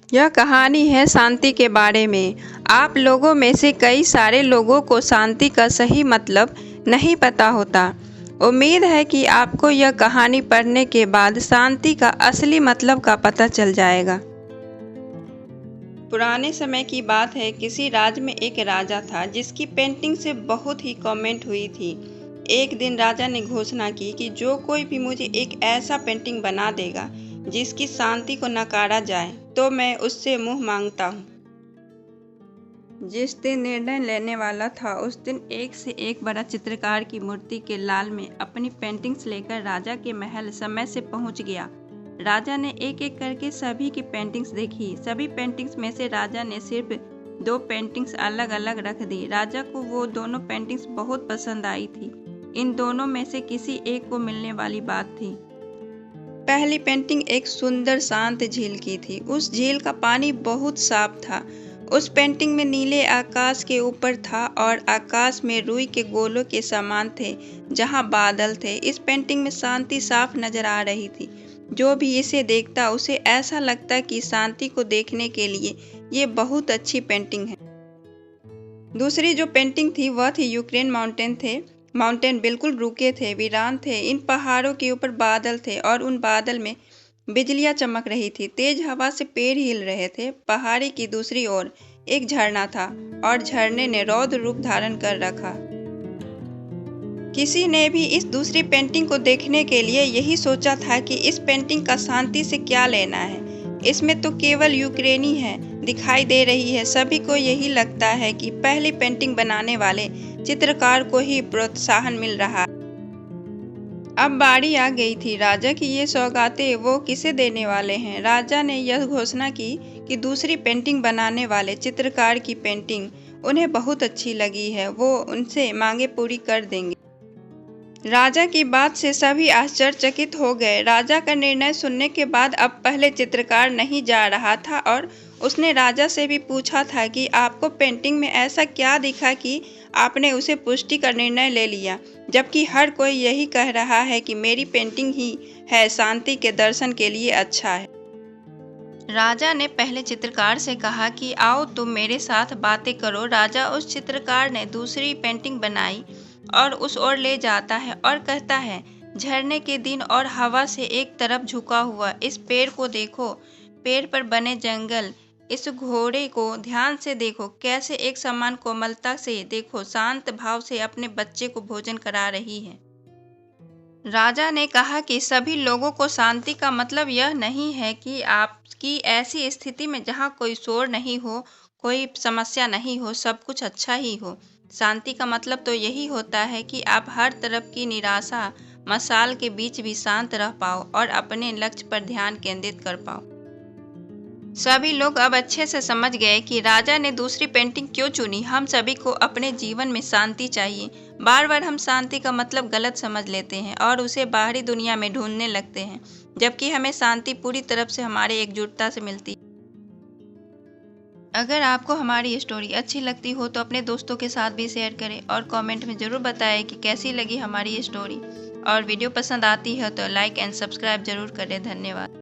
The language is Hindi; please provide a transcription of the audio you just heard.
यह कहानी है शांति के बारे में। आप लोगों में से कई सारे लोगों को शांति का सही मतलब नहीं पता होता। उम्मीद है कि आपको यह कहानी पढ़ने के बाद शांति का असली मतलब का पता चल जाएगा। पुराने समय की बात है, किसी राज्य में एक राजा था जिसकी पेंटिंग से बहुत ही कमेंट हुई थी। एक दिन राजा ने घोषणा की कि जो कोई भी मुझे एक ऐसा पेंटिंग बना देगा जिसकी शांति को नकारा जाए तो मैं उससे मुंह मांगता हूँ। जिस दिन निर्णय लेने वाला था उस दिन एक से एक बड़ा चित्रकार की मूर्ति के लाल में अपनी पेंटिंग्स लेकर राजा के महल समय से पहुंच गया। राजा ने एक एक करके सभी की पेंटिंग्स देखी। सभी पेंटिंग्स में से राजा ने सिर्फ 2 पेंटिंग्स अलग अलग रख दी। राजा को वो दोनों पेंटिंग्स बहुत पसंद आई थी। इन दोनों में से किसी एक को मिलने वाली बात थी। पहली पेंटिंग एक सुंदर शांत झील की थी। उस झील का पानी बहुत साफ था। उस पेंटिंग में नीले आकाश के ऊपर था और आकाश में रुई के गोलों के समान थे जहां बादल थे। इस पेंटिंग में शांति साफ नजर आ रही थी। जो भी इसे देखता उसे ऐसा लगता कि शांति को देखने के लिए ये बहुत अच्छी पेंटिंग है। दूसरी जो पेंटिंग थी वह थी यूक्रेन माउंटेन थे। माउंटेन बिल्कुल रुके थे, वीरान थे। इन पहाड़ों के ऊपर बादल थे और उन बादल में बिजलियां चमक रही थी। तेज हवा से पेड़ हिल रहे थे। पहाड़ी की दूसरी ओर एक झरना था और झरने ने रौद्र रूप धारण कर रखा। किसी ने भी इस दूसरी पेंटिंग को देखने के लिए यही सोचा था कि इस पेंटिंग का शांति से क्या लेना है। इसमें तो केवल यूक्रेनी है दिखाई दे रही है। सभी को यही लगता है कि पहली पेंटिंग बनाने वाले चित्रकार को ही प्रोत्साहन मिल रहा है। अब बारी आ गई थी राजा की। ये सौगातें वो किसे देने वाले हैं। राजा ने यह घोषणा की कि दूसरी पेंटिंग बनाने वाले चित्रकार की पेंटिंग उन्हें बहुत अच्छी लगी है, वो उनसे मांगे पूरी कर देंगे। राजा की बात से सभी आश्चर्यचकित हो गए। राजा का निर्णय सुनने के बाद अब पहले चित्रकार नहीं जा रहा था और उसने राजा से भी पूछा था कि आपको पेंटिंग में ऐसा क्या दिखा कि आपने उसे पुष्टि का निर्णय ले लिया, जबकि हर कोई यही कह रहा है कि मेरी पेंटिंग ही है शांति के दर्शन के लिए अच्छा है। राजा ने पहले चित्रकार से कहा कि आओ तुम मेरे साथ बातें करो। राजा उस चित्रकार ने दूसरी पेंटिंग बनाई और उस ओर ले जाता है और कहता है, झरने के दिन और हवा से एक तरफ झुका हुआ इस पेड़ को देखो, पेड़ पर बने जंगल, इस घोड़े को ध्यान से देखो, कैसे एक समान कोमलता से देखो, शांत भाव से अपने बच्चे को भोजन करा रही है। राजा ने कहा कि सभी लोगों को शांति का मतलब यह नहीं है कि आपकी ऐसी स्थिति में जहाँ कोई शोर नहीं हो, कोई समस्या नहीं हो, सब कुछ अच्छा ही हो। शांति का मतलब तो यही होता है कि आप हर तरफ की निराशा मशाल के बीच भी शांत रह पाओ और अपने लक्ष्य पर ध्यान केंद्रित कर पाओ। सभी लोग अब अच्छे से समझ गए कि राजा ने दूसरी पेंटिंग क्यों चुनी। हम सभी को अपने जीवन में शांति चाहिए। बार बार हम शांति का मतलब गलत समझ लेते हैं और उसे बाहरी दुनिया में ढूंढने लगते हैं, जबकि हमें शांति पूरी तरफ से हमारे एकजुटता से मिलती है। अगर आपको हमारी स्टोरी अच्छी लगती हो तो अपने दोस्तों के साथ भी शेयर करें और कमेंट में ज़रूर बताएं कि कैसी लगी हमारी ये स्टोरी। और वीडियो पसंद आती है तो लाइक एंड सब्सक्राइब जरूर करें। धन्यवाद।